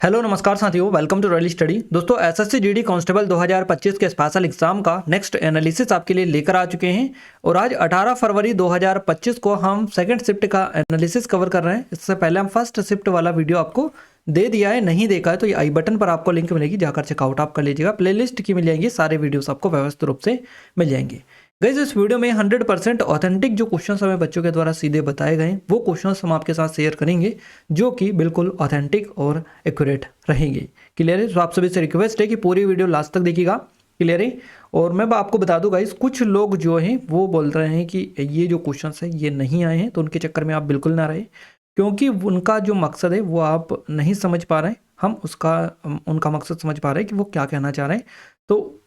Hello नमस्कार साथियों, welcome to royal study. दोस्तों एसएससी जीडी कांस्टेबल 2025 के स्पेशल एग्जाम का नेक्स्ट एनालिसिस आपके लिए लेकर आ चुके हैं और आज 18 फरवरी 2025 को हम सेकंड शिफ्ट का एनालिसिस कवर कर रहे हैं। इससे पहले हम फर्स्ट शिफ्ट वाला वीडियो आपको दे दिया है, नहीं देखा है तो ये आई बटन पर आपको लिंक मिलेगी, जाकर चेकआउट आप कर लीजिएगा। प्लेलिस्ट की मिल जाएंगी, सारे वीडियोस आपको व्यवस्थित रूप से मिल जाएंगे। गाइस इस वीडियो में 100% ऑथेंटिक जो क्वेश्चंस हमें बच्चों के द्वारा सीधे बताए गए वो क्वेश्चंस हम आपके साथ शेयर करेंगे जो कि बिल्कुल ऑथेंटिक और एक्यूरेट रहेंगे। क्लियर है? तो आप सभी से रिक्वेस्ट है कि पूरी वीडियो लास्ट तक देखिएगा। क्लियर है? और मैं आपको बता दूं गाइस, कुछ लोग जो हैं वो बोल रहे हैं कि ये जो क्वेश्चंस है ये नहीं आए हैं, तो उनके चक्कर में आप बिल्कुल ना रहे, क्योंकि उनका जो मकसद है वो आप नहीं समझ पा रहे हैं। हम उनका मकसद समझ पा रहे हैं कि वो क्या कहना चाह रहे हैं। तो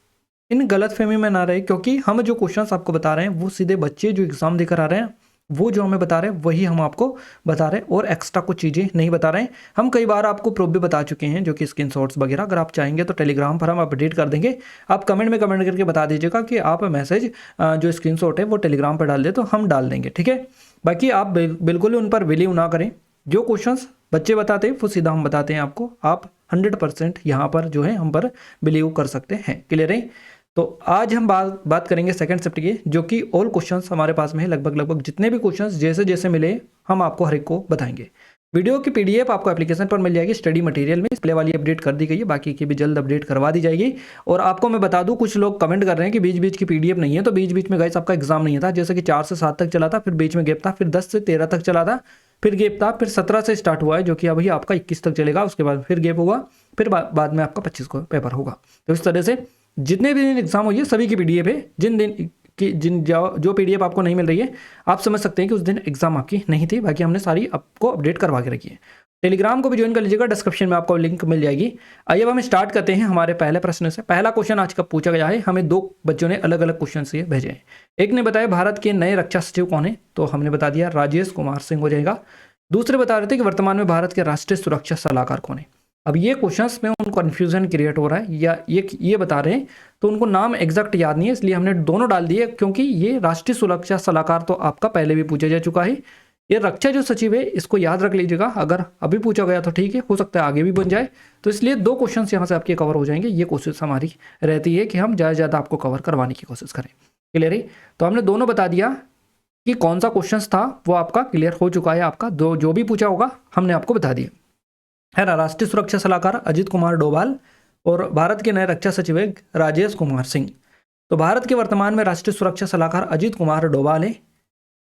इन गलतफहमी में ना रहे, क्योंकि हम जो क्वेश्चंस आपको बता रहे हैं वो सीधे बच्चे जो एग्जाम देकर आ रहे हैं वो जो हमें बता रहे हैं वही हम आपको बता रहे हैं, और एक्स्ट्रा कुछ चीज़ें नहीं बता रहे हैं। हम कई बार आपको प्रूफ भी बता चुके हैं, जो कि स्क्रीनशॉट्स वगैरह अगर आप चाहेंगे तो टेलीग्राम पर हम अपडेट कर देंगे। आप कमेंट में कमेंट करके बता दीजिएगा कि आप मैसेज जो स्क्रीनशॉट है वो टेलीग्राम पर डाल दे, तो हम डाल देंगे। ठीक है? बाकी आप बिल्कुल ही उन पर बिलीव ना करें। जो क्वेश्चंस बच्चे बताते हैं वो सीधा हम बताते हैं आपको। आप 100% यहाँ पर जो है हम पर बिलीव कर सकते हैं। क्लियर है? तो आज हम बात करेंगे सेकंड शिफ्ट की, जो कि ऑल क्वेश्चंस हमारे पास में है। लगभग जितने भी क्वेश्चंस जैसे जैसे मिले हम आपको हर एक को बताएंगे। वीडियो की पीडीएफ आपको एप्लीकेशन पर मिल जाएगी, स्टडी मटेरियल में। डिस्प्ले वाली अपडेट कर दी गई है, बाकी की भी जल्द अपडेट करवा दी जाएगी। और आपको मैं बता दूं, कुछ लोग कमेंट कर रहे हैं कि बीच बीच की पीडीएफ नहीं है, तो बीच बीच में गाइस आपका एग्जाम नहीं था। जैसे कि 4 से 7 तक चला था, फिर बीच में गैप था, फिर 10 से 13 तक चला था, फिर गैप था, फिर 17 से स्टार्ट हुआ है, जो कि अभी आपका 21 तक चलेगा। उसके बाद फिर गैप होगा, फिर बाद में आपका 25 को पेपर होगा। तो इस तरह से जितने भी दिन एग्जाम हुई है सभी की पीडीएफ है। जिन जो पीडीएफ आपको नहीं मिल रही है, आप समझ सकते हैं कि उस दिन एग्जाम आपकी नहीं थी। बाकी हमने सारी आपको अपडेट करवा के रखी है। टेलीग्राम को भी ज्वाइन कर लीजिएगा, डिस्क्रिप्शन में आपको लिंक मिल जाएगी। आइए अब हम स्टार्ट करते हैं हमारे पहले प्रश्न से। पहला क्वेश्चन आज का पूछा गया है, हमें 2 बच्चों ने अलग अलग क्वेश्चन से भेजे हैं। एक ने बताया भारत के नए रक्षा सचिव कौन है, तो हमने बता दिया राजेश कुमार सिंह हो जाएगा। दूसरे बता रहे थे कि वर्तमान में भारत के राष्ट्रीय सुरक्षा सलाहकार कौन है। अब ये क्वेश्चंस में उनको कन्फ्यूजन क्रिएट हो रहा है, या ये बता रहे हैं तो उनको नाम एग्जैक्ट याद नहीं है, इसलिए हमने दोनों डाल दिए, क्योंकि ये राष्ट्रीय सुरक्षा सलाहकार तो आपका पहले भी पूछा जा चुका है। ये रक्षा जो सचिव है इसको याद रख लीजिएगा, अगर अभी पूछा गया तो ठीक है, हो सकता है आगे भी बन जाए। तो इसलिए 2 क्वेश्चन यहाँ से आपके कवर हो जाएंगे। ये कोशिश हमारी रहती है कि हम ज़्यादा से ज़्यादा आपको कवर करवाने की कोशिश करें। क्लियर है? तो हमने दोनों बता दिया कि कौन सा क्वेश्चन था, वो आपका क्लियर हो चुका है। आपका जो भी पूछा होगा हमने आपको बता दिया है ना। राष्ट्रीय सुरक्षा सलाहकार अजित कुमार डोभाल और भारत के नए रक्षा सचिव है राजेश कुमार सिंह। तो भारत के वर्तमान में राष्ट्रीय सुरक्षा सलाहकार अजित कुमार डोभाल है,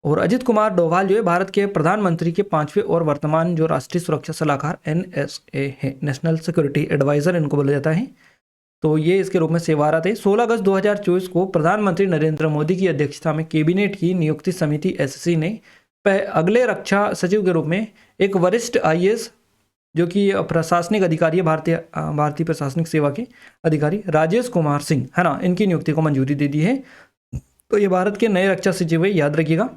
और अजित कुमार डोभाल जो है भारत के प्रधानमंत्री के 5वें और वर्तमान जो राष्ट्रीय सुरक्षा सलाहकार NSA है, नेशनल सिक्योरिटी एडवाइजर इनको बोला जाता है। तो ये इसके रूप में सेवारत है। 16 अगस्त 2024 को प्रधानमंत्री नरेंद्र मोदी की अध्यक्षता में कैबिनेट की नियुक्ति समिति SC ने अगले रक्षा सचिव के रूप में एक वरिष्ठ IAS जो कि प्रशासनिक अधिकारी है, भारतीय प्रशासनिक सेवा के अधिकारी राजेश कुमार सिंह है ना, इनकी नियुक्ति को मंजूरी दे दी है। तो ये भारत के नए रक्षा सचिव है, याद रखिएगा।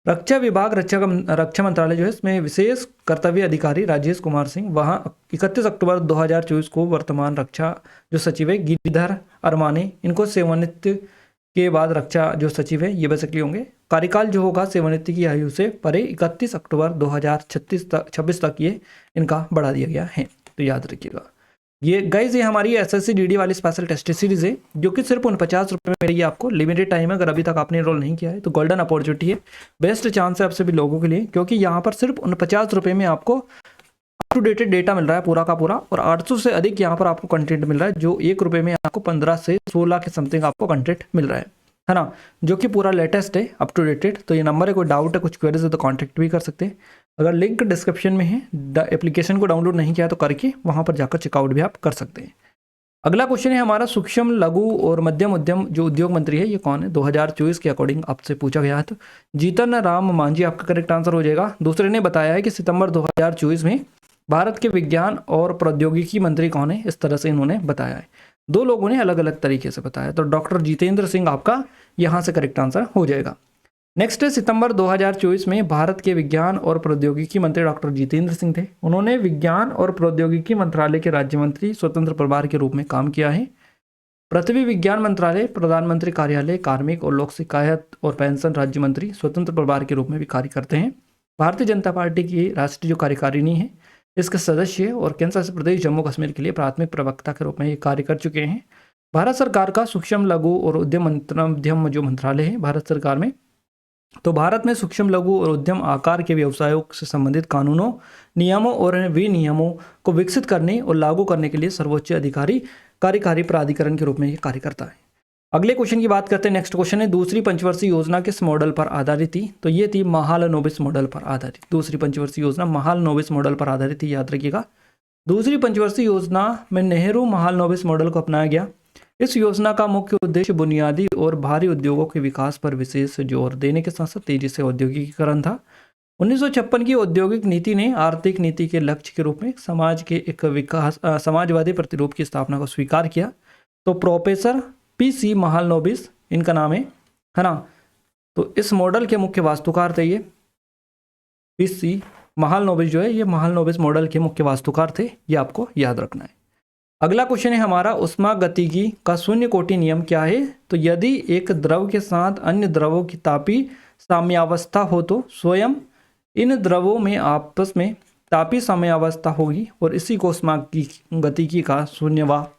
रक्षा विभाग रक्षा मंत्रालय जो है इसमें विशेष कर्तव्य अधिकारी राजेश कुमार सिंह, वहाँ 31 अक्टूबर 2024 को वर्तमान रक्षा जो सचिव है गिरिधर अरमाने, इनको सेवानिवृत्ति के बाद रक्षा जो सचिव है ये बेसिकली होंगे। कार्यकाल जो होगा सेवानिवृत्ति की आयु से परे 31 अक्टूबर 2026 तक ये इनका बढ़ा दिया गया है। तो याद रखिएगा। ये गाइज ये हमारी SSC GD वाली स्पेशल टेस्ट सीरीज है, जो कि सिर्फ 49 रुपये में मिलेगी आपको। लिमिटेड टाइम है, अगर अभी तक आपने एनरोल नहीं किया है तो गोल्डन अपॉर्चुनिटी है, बेस्ट चांस है आप सभी लोगों के लिए, क्योंकि यहाँ पर सिर्फ 49 रुपये में आपको अप टू डेटेड डेटा मिल रहा है पूरा का पूरा, और 800 से अधिक यहाँ पर आपको कंटेंट मिल रहा है, जो 1 रुपये में आपको 15 से 16 के समथिंग आपको कंटेंट मिल रहा है ना, जो कि पूरा लेटेस्ट है, अप टू डेटेड। तो ये नंबर है, कोई डाउट है कुछ क्वेरीज है तो कॉन्टैक्ट भी कर सकते हैं। अगर लिंक डिस्क्रिप्शन में है, एप्लीकेशन को डाउनलोड नहीं किया तो करके वहाँ पर जाकर चेकआउट भी आप कर सकते हैं। अगला क्वेश्चन है हमारा, सूक्ष्म लघु और मध्यम उद्यम जो उद्योग मंत्री है ये कौन है, 2024 के अकॉर्डिंग आपसे पूछा गया है। तो जीतन राम मांझी आपका करेक्ट आंसर हो जाएगा। दूसरे ने बताया है कि सितंबर 2024 में भारत के विज्ञान और प्रौद्योगिकी मंत्री कौन है, इस तरह से इन्होंने बताया है। 2 लोगों ने अलग अलग तरीके से बताया, तो डॉक्टर जितेंद्र सिंह आपका यहाँ से करेक्ट आंसर हो जाएगा। नेक्स्ट है, सितंबर 2024 में भारत के विज्ञान और प्रौद्योगिकी मंत्री डॉक्टर जितेंद्र सिंह थे। उन्होंने विज्ञान और प्रौद्योगिकी मंत्रालय के राज्य मंत्री स्वतंत्र प्रभार के रूप में काम किया है। पृथ्वी विज्ञान मंत्रालय, प्रधानमंत्री कार्यालय, कार्मिक और लोक शिकायत और पेंशन राज्य मंत्री स्वतंत्र प्रभार के रूप में भी कार्य करते हैं। भारतीय जनता पार्टी की राष्ट्रीय जो कार्यकारिणी है इसके सदस्य और केंद्र शासित प्रदेश जम्मू कश्मीर के लिए प्राथमिक प्रवक्ता के रूप में ये कार्य कर चुके हैं। भारत सरकार का सूक्ष्म लघु और उद्यम जो मंत्रालय है भारत सरकार में, तो भारत में सूक्ष्म लघु और उद्यम आकार के व्यवसायों से संबंधित कानूनों, नियमों और विनियमों को विकसित करने और लागू करने के लिए सर्वोच्च अधिकारी कार्यकारी प्राधिकरण के रूप में ये कार्य करता है। अगले क्वेश्चन की बात करते हैं। नेक्स्ट क्वेश्चन है, दूसरी पंचवर्षीय योजना किस मॉडल पर आधारित थी? तो ये थी महालनोबिस मॉडल पर आधारित। दूसरी पंचवर्षीय योजना महालनोबिस मॉडल पर आधारित थी, याद रखिएगा। दूसरी पंचवर्षीय योजना में नेहरू महालनोबिस मॉडल को अपनाया गया। इस योजना का मुख्य उद्देश्य बुनियादी और भारी उद्योगों के विकास पर विशेष जोर देने के साथ साथ तेजी से औद्योगिकीकरण था। 1956 की औद्योगिक नीति ने आर्थिक नीति के लक्ष्य के रूप में समाज के एक समाजवादी प्रतिरूप की स्थापना को स्वीकार किया। तो प्रोफेसर पीसी महालनोबिस इनका नाम है ना। तो इस मॉडल के मुख्य वास्तुकार थे ये पीसी महालनोबिस जो है, ये महालनोबिस मॉडल के मुख्य वास्तुकार थे, ये आपको याद रखना है। अगला क्वेश्चन है हमारा, ऊष्मागतिकी का शून्य कोटि नियम क्या है? तो यदि एक द्रव के साथ अन्य द्रवों की तापीय साम्यावस्था हो तो स्वयं इन द्रवों में आपस में तापीय साम्यावस्था होगी और इसी को ऊष्मागतिकी का शून्यवाद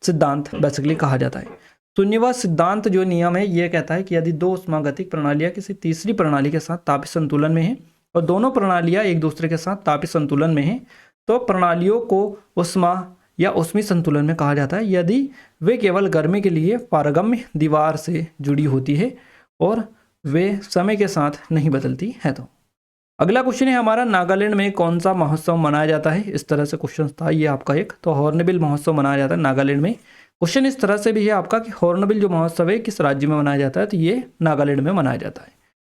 सिद्धांत बेसिकली कहा जाता है। शून्यवाद सिद्धांत जो नियम है ये कहता है कि यदि दो ऊष्मागतिक प्रणालियां किसी तीसरी प्रणाली के साथ तापीय संतुलन में हैं और दोनों प्रणालियां एक दूसरे के साथ तापीय संतुलन में हैं, तो प्रणालियों को ऊष्मा या ऊष्मीय संतुलन में कहा जाता है यदि वे केवल गर्मी के लिए पारगम्य दीवार से जुड़ी होती है और वे समय के साथ नहीं बदलती है। तो अगला क्वेश्चन है हमारा, नागालैंड में कौन सा महोत्सव मनाया जाता है? इस तरह से क्वेश्चन था ये आपका एक, तो हॉर्नबिल महोत्सव मनाया जाता है नागालैंड में। क्वेश्चन इस तरह से भी है आपका कि हॉर्नबिल जो महोत्सव है किस राज्य में मनाया जाता है? तो ये नागालैंड में मनाया जाता है।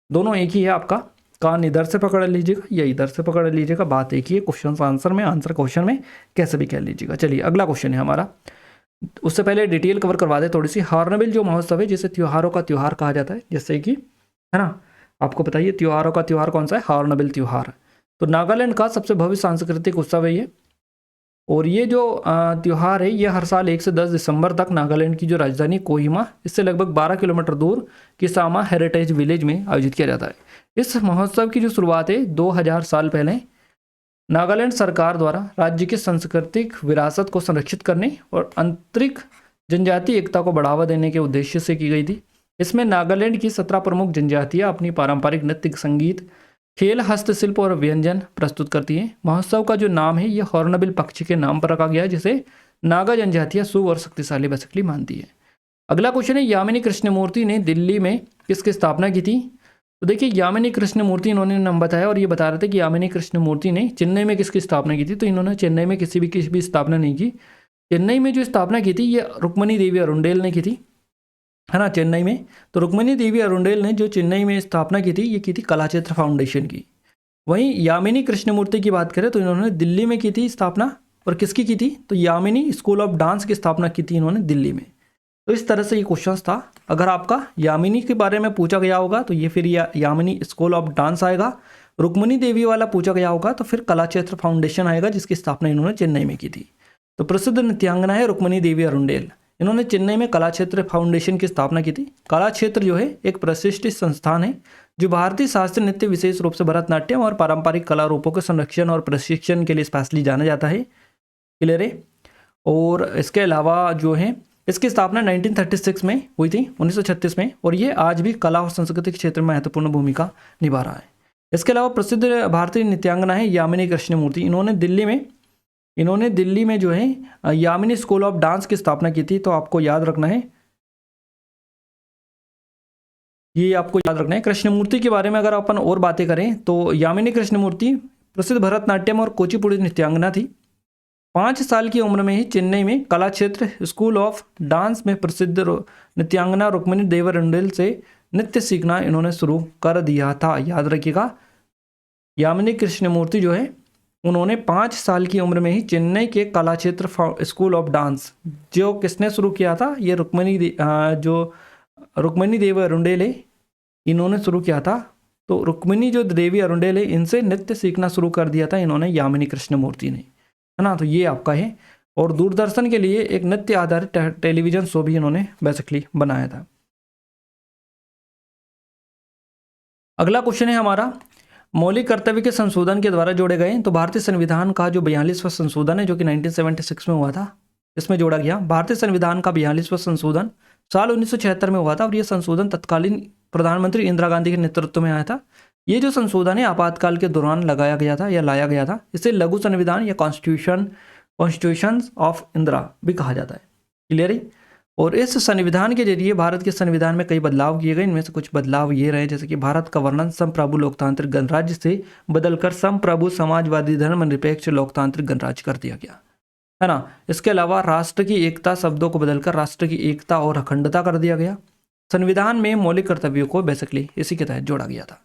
दोनों एक ही है आपका, कान इधर से पकड़ लीजिएगा या इधर से पकड़ लीजिएगा, बात एक ही है। क्वेश्चन आंसर में, आंसर क्वेश्चन में कैसे भी कह लीजिएगा। चलिए अगला क्वेश्चन है हमारा, उससे पहले डिटेल कवर करवा दे थोड़ी सी। हॉर्नबिल जो महोत्सव है जिसे त्योहारों का त्योहार कहा जाता है, जैसे कि है ना, आपको बताइए त्योहारों का त्योहार कौन सा है? हॉर्नबिल त्योहार। तो नागालैंड का सबसे भव्य सांस्कृतिक उत्सव है ये, और ये जो त्यौहार है ये हर साल 1 से 10 दिसंबर तक नागालैंड की जो राजधानी कोहिमा, इससे लगभग 12 किलोमीटर दूर किसामा हेरिटेज विलेज में आयोजित किया जाता है। इस महोत्सव की जो शुरुआत है 2000 साल पहले नागालैंड सरकार द्वारा राज्य की सांस्कृतिक विरासत को संरक्षित करने और आंतरिक जनजातीय एकता को बढ़ावा देने के उद्देश्य से की गई थी। इसमें नागालैंड की 17 प्रमुख जनजातियाँ अपनी पारंपरिक नृत्य, संगीत, खेल, हस्तशिल्प और व्यंजन प्रस्तुत करती हैं। महोत्सव का जो नाम है ये हॉर्नबिल पक्षी के नाम पर रखा गया है, जिसे नागा जनजातियाँ शुभ और शक्तिशाली बेसिकली मानती है। अगला क्वेश्चन है, यामिनी कृष्णमूर्ति ने दिल्ली में किसकी स्थापना की थी? तो देखिए यामिनी कृष्णमूर्ति इन्होंने नाम बताया और ये बता रहे थे कि यामिनी कृष्णमूर्ति ने चेन्नई में किसकी स्थापना की थी? तो इन्होंने चेन्नई में किसी भी स्थापना नहीं की। चेन्नई में जो स्थापना की थी ये रुक्मणी देवी अरुंडेल ने की थी, है ना, चेन्नई में। तो रुक्मणी देवी अरुंडेल ने जो चेन्नई में स्थापना की थी ये की थी कलाक्षेत्र फाउंडेशन की। वहीं यामिनी कृष्णमूर्ति की बात करें तो इन्होंने दिल्ली में की थी स्थापना, और किसकी की थी? तो यामिनी स्कूल ऑफ डांस की स्थापना की थी इन्होंने दिल्ली में। तो इस तरह से ये क्वेश्चन था। अगर आपका यामिनी के बारे में पूछा गया होगा तो ये फिर यामिनी स्कूल ऑफ डांस आएगा। रुक्मणी देवी वाला पूछा गया होगा तो फिर कलाक्षेत्र फाउंडेशन आएगा, जिसकी स्थापना इन्होंने चेन्नई में की थी। तो प्रसिद्ध नृत्यांगना है रुक्मणी देवी अरुंडेल, इन्होंने चेन्नई में कलाक्षेत्र फाउंडेशन की स्थापना की थी। कलाक्षेत्र जो है एक प्रतिष्ठित संस्थान है जो भारतीय शास्त्रीय नृत्य, विशेष रूप से भरतनाट्यम और पारंपरिक कला रूपों के संरक्षण और प्रशिक्षण के लिए स्पेशली जाना जाता है। क्लियर है? और इसके अलावा जो है इसकी स्थापना 1936 में हुई थी, 1936 में, और ये आज भी कला और संस्कृति के क्षेत्र में महत्वपूर्ण भूमिका निभा रहा है। इसके अलावा प्रसिद्ध भारतीय नृत्यांगना है यामिनी कृष्णमूर्ति, इन्होंने दिल्ली में जो है यामिनी स्कूल ऑफ डांस की स्थापना की थी। तो आपको याद रखना है, ये आपको याद रखना है। कृष्णमूर्ति के बारे में अगर अपन और बातें करें तो यामिनी कृष्णमूर्ति प्रसिद्ध भरतनाट्यम और कुचिपुड़ी नृत्यांगना थी। 5 साल की उम्र में ही चेन्नई में कलाक्षेत्र स्कूल ऑफ डांस में प्रसिद्ध नृत्यांगना रुक्मणी देवी अरुंडेल से नृत्य सीखना इन्होंने शुरू कर दिया था। याद रखिएगा, यामिनी कृष्णमूर्ति जो है उन्होंने 5 साल की उम्र में ही चेन्नई के कलाक्षेत्र स्कूल ऑफ डांस, जो किसने शुरू किया था? ये रुक्मणी देवी अरुंडेल है, इन्होंने शुरू किया था। तो रुक्मणी जो देवी अरुंडेल है इनसे नृत्य सीखना शुरू कर दिया था इन्होंने, यामिनी कृष्णमूर्ति ने, है ना। तो ये आपका है। और दूरदर्शन के लिए एक नृत्य आधारित टेलीविजन शो भी इन्होंने बेसिकली बनाया था। अगला क्वेश्चन है हमारा, मौलिक कर्तव्य के संशोधन के द्वारा जोड़े गए। तो भारतीय संविधान का जो 42वां संशोधन है जो कि 1976 में हुआ था, इसमें जोड़ा गया। भारतीय संविधान का 42वां संशोधन साल 1976 में हुआ था और यह संशोधन तत्कालीन प्रधानमंत्री इंदिरा गांधी के नेतृत्व में आया था। ये जो संशोधन है आपातकाल के दौरान लगाया गया था या लाया गया था। इसे लघु संविधान या कॉन्स्टिट्यूशन ऑफ इंदिरा भी कहा जाता है। क्लियर है। और इस संविधान के जरिए भारत के संविधान में कई बदलाव किए गए। इनमें से कुछ बदलाव ये रहे जैसे कि भारत का वर्णन संप्रभु लोकतांत्रिक गणराज्य से बदलकर संप्रभु समाजवादी धर्मनिरपेक्ष लोकतांत्रिक गणराज्य कर दिया गया, है ना। इसके अलावा राष्ट्र की एकता शब्दों को बदलकर राष्ट्र की एकता और अखंडता कर दिया गया। संविधान में मौलिक कर्तव्यों को बेसिकली इसी के तहत जोड़ा गया था।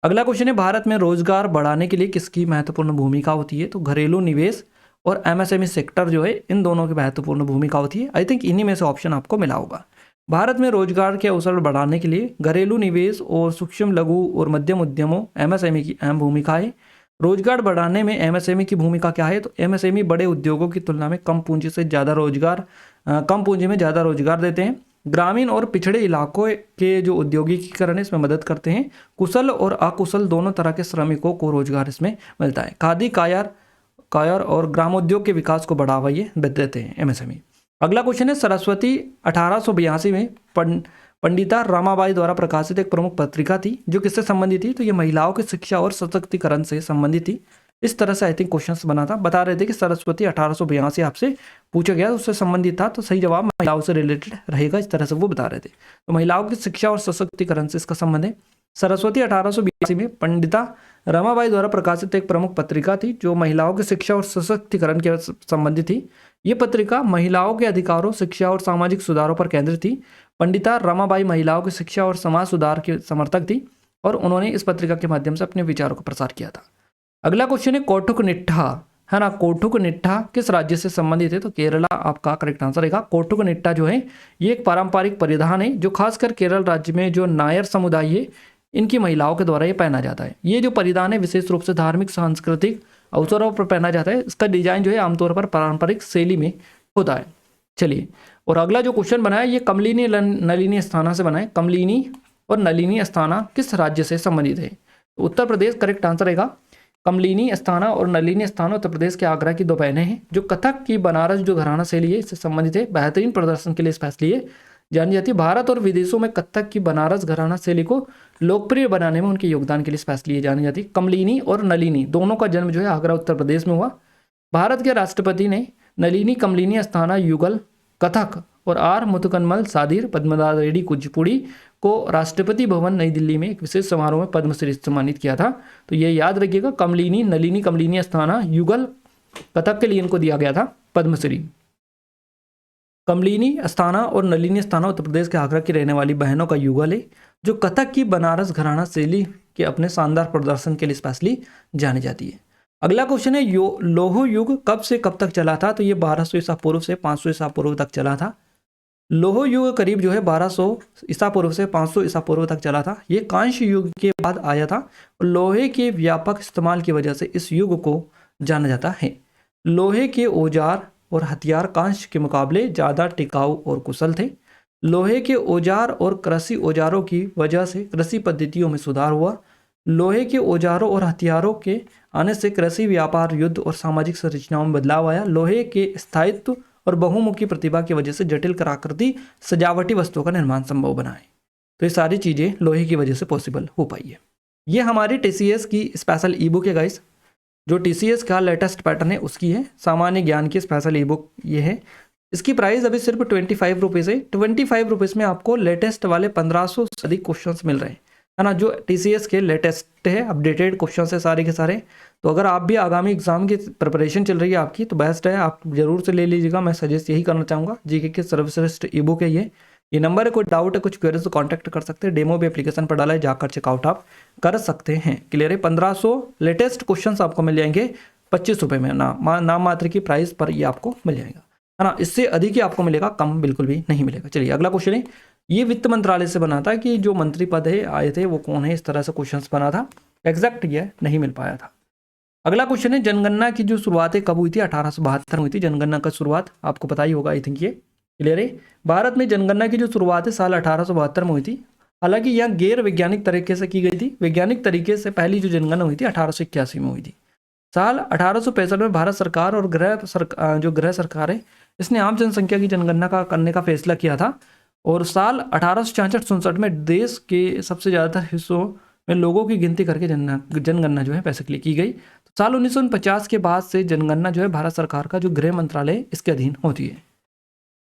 अगला क्वेश्चन है, भारत में रोजगार बढ़ाने के लिए किसकी महत्वपूर्ण भूमिका होती है? तो घरेलू निवेश और एमएसएमई सेक्टर जो है इन दोनों की महत्वपूर्ण भूमिका होती है। आई थिंक इन्हीं में से ऑप्शन आपको मिला होगा। भारत में रोजगार के अवसर बढ़ाने के लिए घरेलू निवेश और सूक्ष्म लघु और मध्यम उद्यमों एमएसएमई की अहम भूमिका है। रोजगार बढ़ाने में एमएसएमई की भूमिका क्या है? तो एमएसएमई बड़े उद्योगों की तुलना में कम पूंजी में ज़्यादा रोजगार देते हैं। ग्रामीण और पिछड़े इलाकों के जो औद्योगिकीकरण है इसमें मदद करते हैं। कुशल और अकुशल दोनों तरह के श्रमिकों को रोजगार इसमें मिलता है। खादी कायर और ग्रामोद्योग के विकास को बढ़ावा ये देते हैं एमएसएमई। अगला क्वेश्चन है, सरस्वती 1882 में पंडिता रमाबाई द्वारा प्रकाशित एक प्रमुख पत्रिका थी जो किससे संबंधित थी? तो ये महिलाओं की शिक्षा और सशक्तिकरण से संबंधित थी। इस तरह से आई थिंक क्वेश्चन बना था। बता रहे थे कि सरस्वती 1882 आपसे पूछा गया उससे संबंधित था, तो सही जवाब महिलाओं से रिलेटेड रहेगा। इस तरह से वो बता रहे थे। तो महिलाओं की शिक्षा और सशक्तिकरण से इसका संबंध है। सरस्वती 1882 में पंडिता रमाबाई द्वारा प्रकाशित एक प्रमुख पत्रिका थी जो महिलाओं की शिक्षा और सशक्तिकरण के संबंधित थी। ये पत्रिका महिलाओं के अधिकारों, शिक्षा और सामाजिक सुधारों पर केंद्रित थी। पंडिता रमाबाई महिलाओं की शिक्षा और समाज सुधार के समर्थक थी और उन्होंने इस पत्रिका के माध्यम से अपने विचारों का प्रसार किया था। अगला क्वेश्चन है, कोटुकनिट्ठा, है ना। कोटुकनिट्ठा किस राज्य से संबंधित है? तो केरला आपका करेक्ट आंसर रहेगा। कोटुकनिट्ठा जो है ये एक पारंपरिक परिधान है जो खासकर केरल राज्य में जो नायर समुदाय है इनकी महिलाओं के द्वारा ये पहना जाता है। ये जो परिधान है विशेष रूप से धार्मिक सांस्कृतिक अवसरों पर पहना जाता है। इसका डिजाइन जो है आमतौर पर पारंपरिक शैली में होता है। चलिए, और अगला जो क्वेश्चन बना है ये कमलिनी नलिनी अस्थाना से बना है। कमलिनी और नलिनी अस्थाना किस राज्य से संबंधित है? तो उत्तर प्रदेश करेक्ट आंसर रहेगा। कमलिनी अस्थाना और नलिनी अस्थाना उत्तर प्रदेश के आगरा की दो बहनें हैं जो कथक की बनारस जो घराना शैली है इससे संबंधित है। बेहतरीन प्रदर्शन के लिए स्पेशली जानी जाती है। भारत और विदेशों में कथक की बनारस घराना शैली को लोकप्रिय बनाने में उनके योगदान के लिए स्पेशली जानी जाती है। कमलिनी और नलिनी दोनों का जन्म जो है आगरा उत्तर प्रदेश में हुआ। भारत के राष्ट्रपति ने नलिनी कमलिनी अस्थाना युगल कथक और आर मुथुकमल साधिर पद्मनाभ रेड्डी कुचिपुड़ी को राष्ट्रपति भवन नई दिल्ली में एक विशेष समारोह में पद्मश्री से सम्मानित किया था। तो ये याद रखिएगा, कमलिनी नलिनी कमलिनी अस्थाना युगल कथक के लिए इनको दिया गया था पद्मश्री। कमलिनी अस्थाना और नलिनी अस्थाना उत्तर प्रदेश के आगरा की रहने वाली बहनों का युगल है जो कथक की बनारस घराना शैली के अपने शानदार प्रदर्शन के लिए स्पेशली जानी जाती है। अगला क्वेश्चन है, लोह युग कब से कब तक चला था? तो ये 1200 ईसा पूर्व से 500 ईसा पूर्व तक चला था। लोह युग करीब जो है 1200 ईसा पूर्व से 500 ईसा पूर्व तक चला था। ये कांस्य युग के बाद आया था और लोहे के व्यापक इस्तेमाल की वजह से इस युग को जाना जाता है। लोहे के औजार और हथियार कांस्य के मुकाबले ज़्यादा टिकाऊ और कुशल थे। लोहे के औजार और कृषि औजारों की वजह से कृषि पद्धतियों में सुधार हुआ। लोहे के औजारों और हथियारों के आने से कृषि, व्यापार, युद्ध और सामाजिक संरचनाओं में बदलाव आया। लोहे के स्थायित्व और बहुमुखी प्रतिभा की वजह से जटिल कलाकृति सजावटी वस्तुओं का निर्माण संभव बना है। तो ये सारी चीज़ें लोहे की वजह से पॉसिबल हो पाई है। ये हमारी TCS की स्पेशल ई बुक है गाइस, जो TCS का लेटेस्ट पैटर्न है उसकी है। सामान्य ज्ञान की स्पेशल ई बुक ये है। इसकी प्राइस अभी सिर्फ 25 रुपीज़ है। 25 रुपीज़ में आपको लेटेस्ट वाले 1500 से अधिक क्वेश्चन मिल रहे हैं, है ना, जो TCS के लेटेस्ट है, अपडेटेड क्वेश्चन है सारे के सारे। तो अगर आप भी आगामी एग्जाम की प्रिपरेशन चल रही है आपकी तो बेस्ट है, आप जरूर से ले लीजिएगा। मैं सजेस्ट यही करना चाहूँगा। जीके की सर्वश्रेष्ठ ई बुक है ये नंबर है, कोई डाउट है कुछ क्वेरी तो कांटेक्ट कर सकते हैं। डेमो भी एप्लीकेशन पर डाला है, जाकर चेकआउट आप कर सकते हैं। क्लियर है। 1500 लेटेस्ट क्वेश्चंस आपको मिल जाएंगे 25 रुपये में। नाम मात्र की प्राइस पर ये आपको मिल जाएगा, है ना। इससे अधिक ही आपको मिलेगा, कम बिल्कुल भी नहीं मिलेगा। चलिए अगला क्वेश्चन है, ये वित्त मंत्रालय से बना था कि जो मंत्री पद है आए थे वो कौन है? इस तरह से क्वेश्चन बना था। एग्जैक्ट ये नहीं मिल पाया था। अगला क्वेश्चन है, जनगणना की जो शुरुआत है कब हुई थी? 1872 में हुई थी जनगणना का शुरुआत, आपको पता ही होगा आई थिंक ये। क्लियर है। भारत में जनगणना की जो शुरुआत है साल 1872 में हुई थी हालांकि यह गैर वैज्ञानिक तरीके से की गई थी। वैज्ञानिक तरीके से पहली जो जनगणना हुई थी 1881 में हुई थी। साल 1865 में भारत सरकार और गृह सरकार है, इसने आम जनसंख्या की जनगणना का करने का फैसला किया था। और साल 1866 में देश के सबसे ज़्यादातर हिस्सों में लोगों की गिनती करके जनगणना जो है बेसिकली की गई। तो साल 1949 के बाद से जनगणना जो है भारत सरकार का जो गृह मंत्रालय इसके अधीन होती है।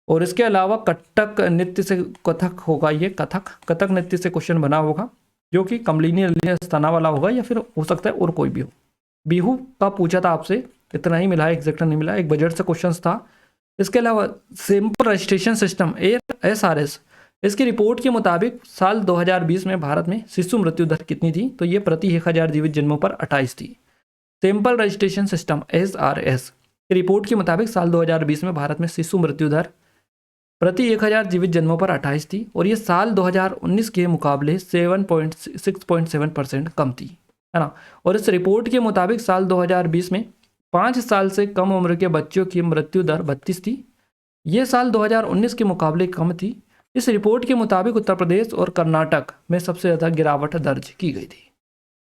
और इसके अलावा कथक नृत्य से कथक होगा, ये कथक नृत्य से क्वेश्चन बना होगा, जो कि कमलिनी स्तना वाला होगा या फिर हो सकता है और कोई भी हो। बिहू का पूछा था आपसे, इतना ही मिला है, एग्जैक्ट नहीं मिला, एक बजट से क्वेश्चन था। इसके अलावा सैंपल रजिस्ट्रेशन सिस्टम SRS, इसकी रिपोर्ट के मुताबिक साल 2020 में भारत में शिशु मृत्यु दर कितनी थी? तो ये प्रति 1000 जीवित जन्मों पर 28 थी। सैंपल रजिस्ट्रेशन सिस्टम SRS की रिपोर्ट के मुताबिक साल 2020 में भारत में शिशु मृत्यु दर प्रति 1000 जीवित जन्मों पर 28 थी, और ये साल 2019 के मुकाबले 6.7% कम थी, है ना। और इस रिपोर्ट के मुताबिक साल 2020 में 5 साल से कम उम्र के बच्चों की मृत्यु दर 32 थी, ये साल 2019 के मुकाबले कम थी। इस रिपोर्ट के मुताबिक उत्तर प्रदेश और कर्नाटक में सबसे ज़्यादा गिरावट दर्ज की गई थी।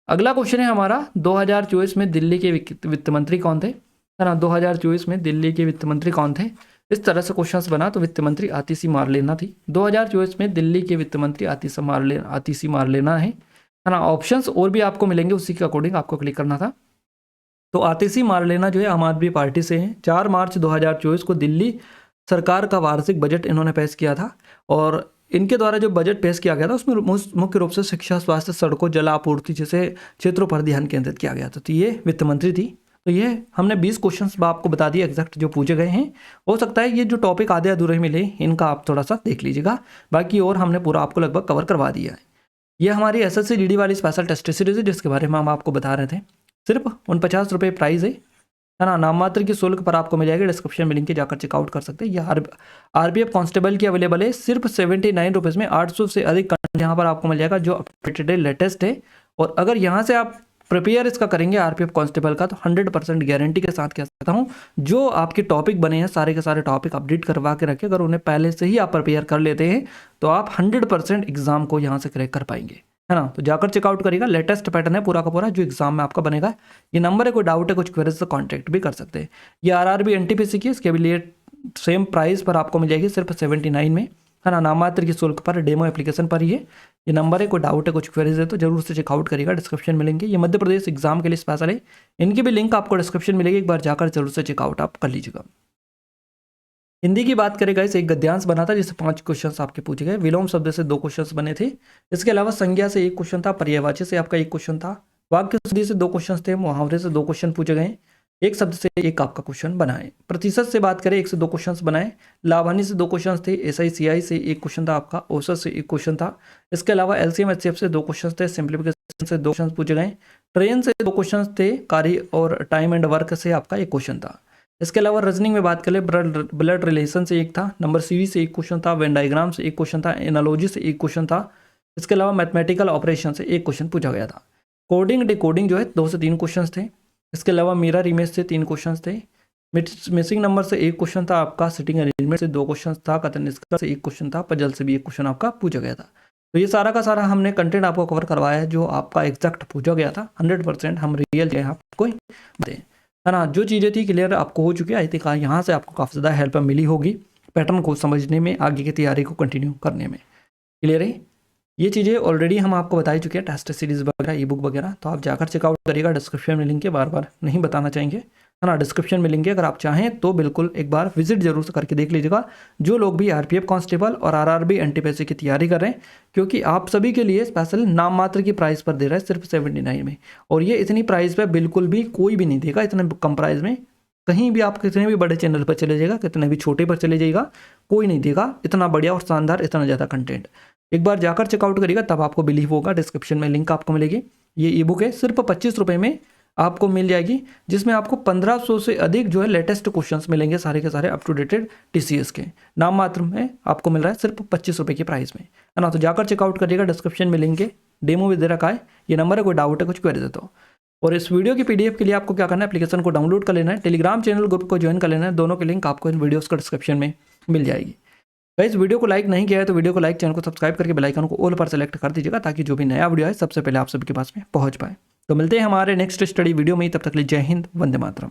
अगला क्वेश्चन है हमारा, 2024 में दिल्ली के वित्त मंत्री कौन थे, है ना। 2024 में दिल्ली के वित्त मंत्री कौन थे? इस तरह से क्वेश्चंस बना तो वित्त मंत्री आतिशी मारलेना थी। 2024 में दिल्ली के वित्त मंत्री आतिशी मारलेना है ना। ऑप्शंस और भी आपको मिलेंगे, उसी के अकॉर्डिंग आपको क्लिक करना था। तो आतिशी मारलेना जो है आम आदमी पार्टी से हैं। 4 मार्च 2024 को दिल्ली सरकार का वार्षिक बजट इन्होंने पेश किया था, और इनके द्वारा जो बजट पेश किया गया था उसमें मुख्य रूप से शिक्षा, स्वास्थ्य, सड़कों, जल आपूर्ति जैसे क्षेत्रों पर ध्यान केंद्रित किया गया था। तो ये वित्त मंत्री थी। तो ये हमने 20 क्वेश्चंस आपको बता दिए एग्जैक्ट जो पूछे गए हैं। हो सकता है ये जो टॉपिक आधे अधूरे मिले इनका आप थोड़ा सा देख लीजिएगा, बाकी और हमने पूरा आपको लगभग कवर करवा दिया है। ये हमारी SSC GD वाली स्पेशल टेस्ट सीरीज है, जिसके बारे में हम आपको बता रहे थे। सिर्फ 49 रुपये प्राइस है ना। नाम मात्र की शुल्क पर आपको मिल जाएगा, डिस्क्रिप्शन में लिंक के जाकर चेकआउट कर सकते हैं। यह RPF कांस्टेबल की अवेलेबल है सिर्फ 79 रुपीज़ में। 800 से अधिक कंटेंट यहाँ पर आपको मिल जाएगा जो अपडेटेड है, लेटेस्ट है। और अगर यहाँ से आप प्रिपेयर इसका करेंगे RPF कांस्टेबल का, तो 100% गारंटी के साथ कह सकता हूँ जो आपके टॉपिक बने हैं सारे के सारे टॉपिक अपडेट करवा के रखें। अगर उन्हें पहले से ही आप प्रिपेयर कर लेते हैं तो आप 100% एग्जाम को यहाँ से क्रैक कर पाएंगे, है ना। तो जाकर चेकआउट करिएगा, लेटेस्ट पैटर्न है पूरा का पूरा जो एग्जाम में आपका बनेगा। ये नंबर है, कोई डाउट है, कुछ क्वेरीज से कॉन्टैक्ट भी कर सकते हैं। ये RRB NTPC की, इसके लिए सेम प्राइस पर आपको मिल जाएगी सिर्फ 79 में, है ना। नाम मात्र की शुल्क पर, डेमो एप्लीकेशन पर ही है। ये नंबर है, कोई डाउट है, कुछ क्वेरीज है तो जरूर से चेकआउट करिएगा, डिस्क्रिप्शन में लिंक है। ये मध्य प्रदेश एग्जाम के लिए स्पेशल है, इनकी भी लिंक आपको डिस्क्रिप्शन मिलेगी, एक बार जाकर जरूर से चेकआउट आप कर लीजिएगा। हिंदी की बात करेगा, इसे एक गद्यांश बना था जिससे 5 क्वेश्चंस आपके पूछे गए। विलोम शब्द से 2 क्वेश्चंस बने थे। इसके अलावा संज्ञा से 1 क्वेश्चन था, पर्यायवाची से आपका 1 क्वेश्चन था, वाक्य शुद्धि से 2 क्वेश्चन थे, मुहावरे से 2 क्वेश्चन पूछे गए, एक शब्द से 1 आपका क्वेश्चन बनाए। प्रतिशत से बात करें 1 से 2 क्वेश्चन बनाए, लाभानी से 2 क्वेश्चन थे, SI CI से 1 क्वेश्चन था आपका, औसत से 1 क्वेश्चन था। इसके अलावा LCM HCF से 2 क्वेश्चन थे, सिंप्लीफिकेशन से 2 क्वेश्चन पूछे गए, ट्रेन से 2 क्वेश्चन थे, कार्य और टाइम एंड वर्क से आपका 1 क्वेश्चन था। इसके अलावा रीजनिंग में बात करें, ब्लड रिलेशन से 1 था, नंबर सीरीज से 1 क्वेश्चन था, वेन डायग्राम से 1 क्वेश्चन था, एनालॉजी से 1 क्वेश्चन था। इसके अलावा मैथमेटिकल ऑपरेशन से 1 क्वेश्चन पूछा गया था। कोडिंग डिकोडिंग जो है 2 से 3 क्वेश्चन थे। इसके अलावा मिरर इमेज से 3 क्वेश्चन थे, मिसिंग नंबर से 1 क्वेश्चन था आपका, सिटिंग अरेंजमेंट से 2 क्वेश्चन था, कथन निष्कर्ष से 1 क्वेश्चन था, पजल से भी 1 क्वेश्चन आपका पूछा गया था। तो ये सारा का सारा हमने कंटेंट आपको कवर करवाया है जो आपका एग्जैक्ट पूछा गया था। 100% हम रियल जो है आपको दें, है ना। जो चीज़ें थी क्लियर आपको हो चुकी है। आई थिंक यहाँ से आपको काफ़ी ज़्यादा हेल्प मिली होगी पैटर्न को समझने में, आगे की तैयारी को कंटिन्यू करने में। क्लियर है, ये चीज़ें ऑलरेडी हम आपको बता ही चुके हैं, टेस्ट सीरीज वगैरह, ई-बुक वगैरह, तो आप जाकर चेकआउट करिएगा, डिस्क्रिप्शन में लिंक है, बार बार नहीं बताना चाहेंगे, है ना। डिस्क्रिप्शन में लिंक है, अगर आप चाहें तो बिल्कुल एक बार विजिट जरूर से करके देख लीजिएगा। जो लोग भी RPF कांस्टेबल और RRB NTPC की तैयारी कर रहे हैं, क्योंकि आप सभी के लिए स्पेशल नाम मात्र की प्राइस पर दे रहा है सिर्फ 79 में। और ये इतनी प्राइस पर बिल्कुल भी कोई भी नहीं देगा, इतने कम प्राइस में। कहीं भी आप कितने भी बड़े चैनल पर चले जाएगा, कितने भी छोटे पर चले जाएगा, कोई नहीं देगा इतना बढ़िया और शानदार, इतना ज़्यादा कंटेंट। एक बार जाकर चेकआउट करिएगा तब आपको बिलीव होगा। डिस्क्रिप्शन में लिंक आपको मिलेगी। ये ई-बुक है, सिर्फ 25 रुपये में आपको मिल जाएगी, जिसमें आपको 1500 से अधिक जो है लेटेस्ट क्वेश्चंस मिलेंगे, सारे के सारे अप टू डेटेड TCS के। नाम मात्र में आपको मिल रहा है सिर्फ 25 रुपये की प्राइस में, है ना। तो जाकर चेकआउट करिएगा, डिस्क्रिप्शन में लिंक है, डेमो भी दे रखा है, ये नंबर है, कोई डाउट है, कुछ क्वेरी देता हो। और इस वीडियो की PDF के लिए आपको क्या करना है, एप्लीकेशन को डाउनलोड कर लेना है, टेलीग्राम चैनल ग्रुप को ज्वाइन कर लेना है। दोनों के लिंक आपको इन वीडियोज़ का डिस्क्रिप्शन में मिल जाएगी। इस वीडियो को लाइक नहीं किया है तो वीडियो को लाइक, चैनल को सब्सक्राइब करके बेल आइकन को ऑल पर सेलेक्ट कर दीजिएगा ताकि जो भी नया वीडियो है सबसे पहले आप सभी के पास में पहुंच पाए। तो मिलते हैं हमारे नेक्स्ट स्टडी वीडियो में, तब तक के लिए जय हिंद, वंदे मातरम।